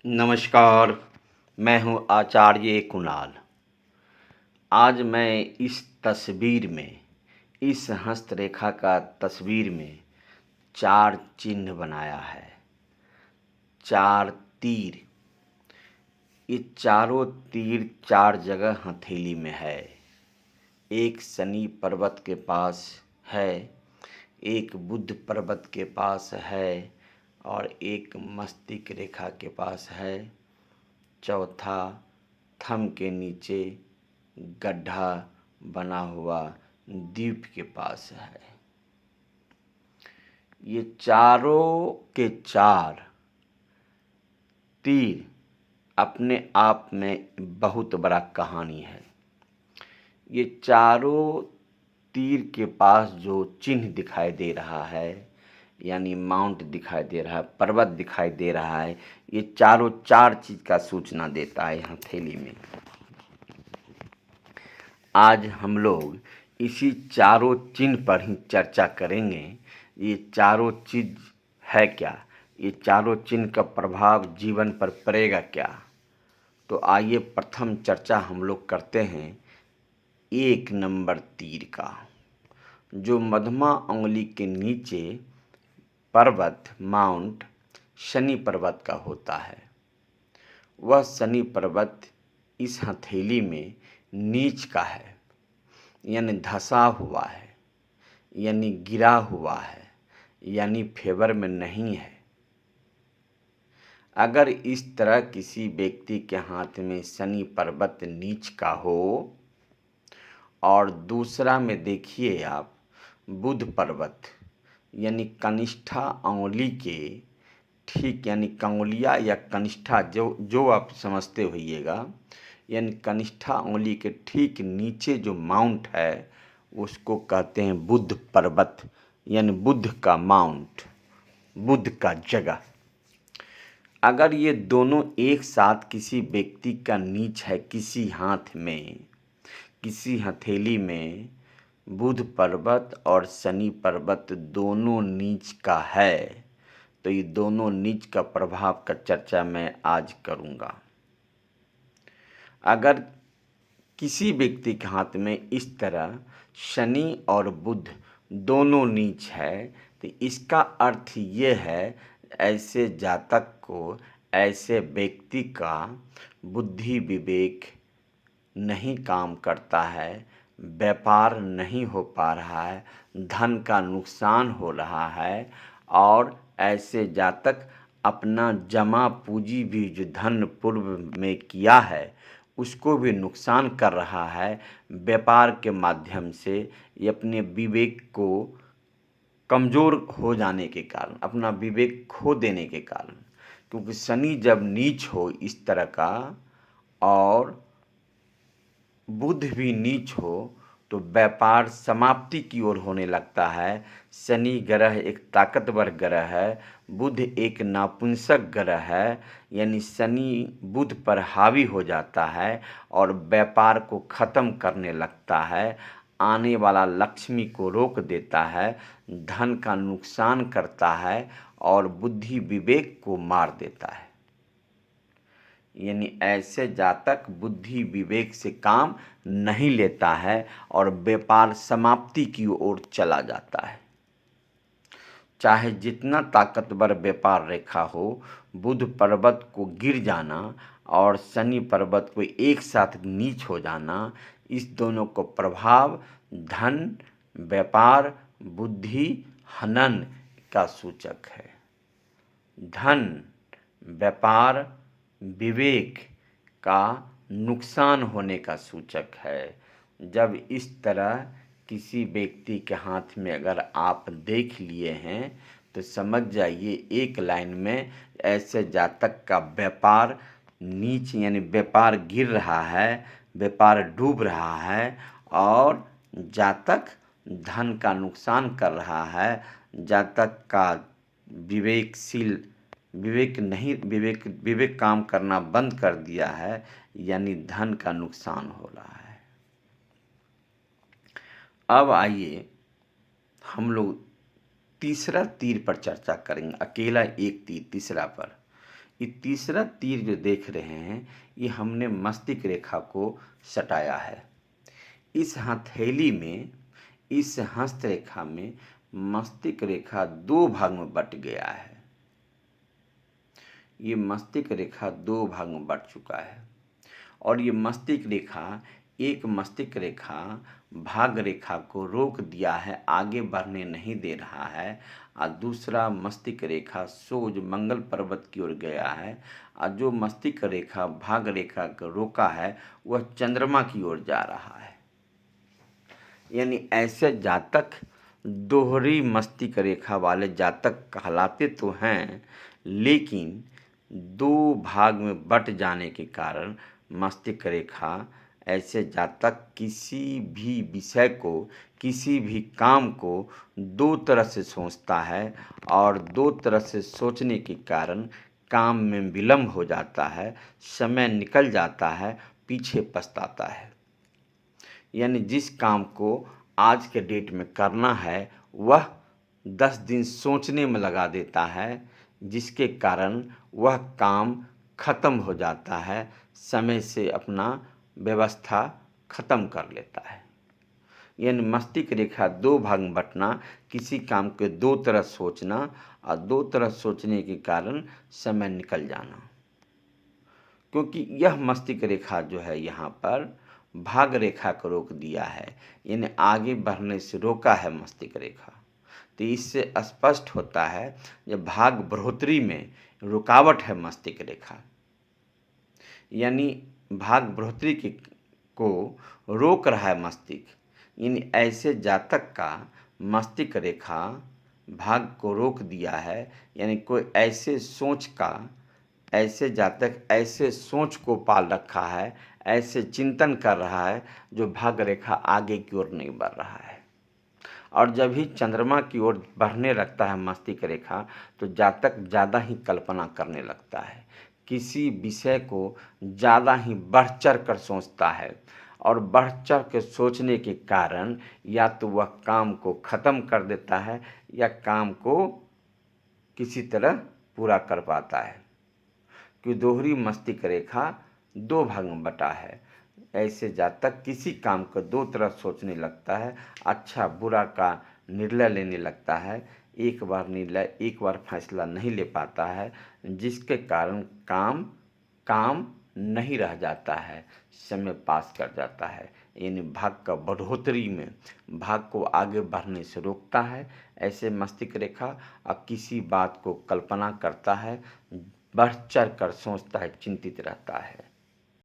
नमस्कार, मैं हूँ आचार्य कुणाल। आज मैं इस हस्तरेखा का तस्वीर में 4 चिन्ह बनाया है, 4 तीर। ये चारों तीर 4 जगह हथेली में है। एक शनि पर्वत के पास है, एक बुध पर्वत के पास है और एक मस्तिष्क रेखा के पास है। चौथा थंब के नीचे गड्ढा बना हुआ द्वीप के पास है। ये चारों के 4 तीर अपने आप में बहुत बड़ा कहानी है। ये चारों तीर के पास जो चिन्ह दिखाई दे रहा है, यानी माउंट दिखाई दे रहा है, पर्वत दिखाई दे रहा है, ये चारों 4 चीज़ का सूचना देता है हथेली में। आज हम लोग इसी चारों चिन्ह पर ही चर्चा करेंगे। ये चारों चीज़ है क्या, ये चारों चिन्ह का प्रभाव जीवन पर पड़ेगा क्या। तो आइए प्रथम चर्चा हम लोग करते हैं 1 नंबर तीर का, जो मध्यमा अंगुली के नीचे पर्वत माउंट शनि पर्वत का होता है। वह शनि पर्वत इस हथेली में नीच का है, यानी धंसा हुआ है, यानी गिरा हुआ है, यानी फेवर में नहीं है। अगर इस तरह किसी व्यक्ति के हाथ में शनि पर्वत नीच का हो और दूसरा में देखिए आप बुध पर्वत, यानी कनिष्ठा अंगुली के ठीक, यानी कंगुलिया या कनिष्ठा जो आप समझते होइएगा, यानी कनिष्ठा अंगुली के ठीक नीचे जो माउंट है उसको कहते हैं बुध पर्वत, यानी बुध का माउंट, बुध का जगह। अगर ये दोनों एक साथ किसी व्यक्ति का नीच है, किसी हाथ में, किसी हथेली में बुध पर्वत और शनि पर्वत दोनों नीच का है, तो ये दोनों नीच का प्रभाव का चर्चा मैं आज करूँगा। अगर किसी व्यक्ति के हाथ में इस तरह शनि और बुध दोनों नीच है, तो इसका अर्थ ये है ऐसे जातक को, ऐसे व्यक्ति का बुद्धि विवेक नहीं काम करता है, व्यापार नहीं हो पा रहा है, धन का नुकसान हो रहा है और ऐसे जातक अपना जमा पूंजी भी जो धन पूर्व में किया है उसको भी नुकसान कर रहा है। व्यापार के माध्यम से ये अपने विवेक को कमज़ोर हो जाने के कारण, अपना विवेक खो देने के कारण, क्योंकि शनि जब नीच हो इस तरह का और बुध भी नीच हो तो व्यापार समाप्ति की ओर होने लगता है। शनि ग्रह एक ताकतवर ग्रह है, बुध एक नापुंसक ग्रह है, यानी शनि बुध पर हावी हो जाता है और व्यापार को ख़त्म करने लगता है, आने वाला लक्ष्मी को रोक देता है, धन का नुकसान करता है और बुद्धि विवेक को मार देता है। यानी ऐसे जातक बुद्धि विवेक से काम नहीं लेता है और व्यापार समाप्ति की ओर चला जाता है। चाहे जितना ताकतवर व्यापार रेखा हो, बुध पर्वत को गिर जाना और शनि पर्वत को एक साथ नीच हो जाना, इस दोनों को प्रभाव धन, व्यापार, बुद्धि हनन का सूचक है। धन, व्यापार, विवेक का नुकसान होने का सूचक है। जब इस तरह किसी व्यक्ति के हाथ में अगर आप देख लिए हैं तो समझ जाइए एक लाइन में ऐसे जातक का व्यापार नीच, यानी व्यापार गिर रहा है, व्यापार डूब रहा है और जातक धन का नुकसान कर रहा है, जातक का विवेक काम करना बंद कर दिया है, यानी धन का नुकसान हो रहा है। अब आइए हम लोग तीसरा तीर पर चर्चा करेंगे, अकेला एक तीर तीसरा पर। ये तीसरा तीर जो देख रहे हैं, ये हमने मस्तिष्क रेखा को सटाया है। इस हथेली में, इस हस्तरेखा में मस्तिष्क रेखा 2 भाग में बट गया है। ये मस्तिष्क रेखा 2 भाग में बट चुका है और ये मस्तिष्क रेखा, एक मस्तिष्क रेखा भाग रेखा को रोक दिया है, आगे बढ़ने नहीं दे रहा है, और दूसरा मस्तिष्क रेखा सोज मंगल पर्वत की ओर गया है, और जो मस्तिष्क रेखा भाग रेखा को रोका है वह चंद्रमा की ओर जा रहा है। यानी ऐसे जातक दोहरी मस्तिष्क रेखा वाले जातक कहलाते तो हैं, लेकिन 2 भाग में बट जाने के कारण मस्तिष्क रेखा ऐसे जातक किसी भी विषय को, किसी भी काम को 2 तरह से सोचता है और 2 तरह से सोचने के कारण काम में विलम्ब हो जाता है, समय निकल जाता है, पीछे पछताता है। यानी जिस काम को आज के डेट में करना है वह 10 दिन सोचने में लगा देता है, जिसके कारण वह काम ख़त्म हो जाता है, समय से अपना व्यवस्था ख़त्म कर लेता है। यानी मस्तिष्क रेखा 2 भाग में बँटना, किसी काम को 2 तरह सोचना और 2 तरह सोचने के कारण समय निकल जाना। क्योंकि यह मस्तिष्क रेखा जो है यहाँ पर भाग रेखा को रोक दिया है, यानी आगे बढ़ने से रोका है मस्तिष्क रेखा। तो इससे स्पष्ट होता है जब भाग बढ़ोतरी में रुकावट है मस्तिष्क रेखा, यानी भाग बढ़ोतरी को रोक रहा है मस्तिष्क। यानी ऐसे जातक का मस्तिष्क रेखा भाग को रोक दिया है, यानी कोई ऐसे सोच का, ऐसे जातक ऐसे सोच को पाल रखा है, ऐसे चिंतन कर रहा है जो भाग रेखा आगे की ओर नहीं बढ़ रहा है। और जब ही चंद्रमा की ओर बढ़ने लगता है मस्तिष्क रेखा, तो जातक ज़्यादा ही कल्पना करने लगता है, किसी विषय को ज़्यादा ही बढ़ चढ़ कर सोचता है, और बढ़ चढ़ के सोचने के कारण या तो वह काम को ख़त्म कर देता है या काम को किसी तरह पूरा कर पाता है। कि दोहरी मस्तिष्क रेखा 2 भाग में बटा है। ऐसे जातक किसी काम को 2 तरह सोचने लगता है, अच्छा बुरा का निर्णय लेने लगता है, एक बार फैसला नहीं ले पाता है, जिसके कारण काम नहीं रह जाता है, समय पास कर जाता है। यानी भाग का बढ़ोतरी में भाग को आगे बढ़ने से रोकता है ऐसे मस्तिष्क रेखा, और किसी बात को कल्पना करता है, बढ़ चढ़ कर सोचता है, चिंतित रहता है।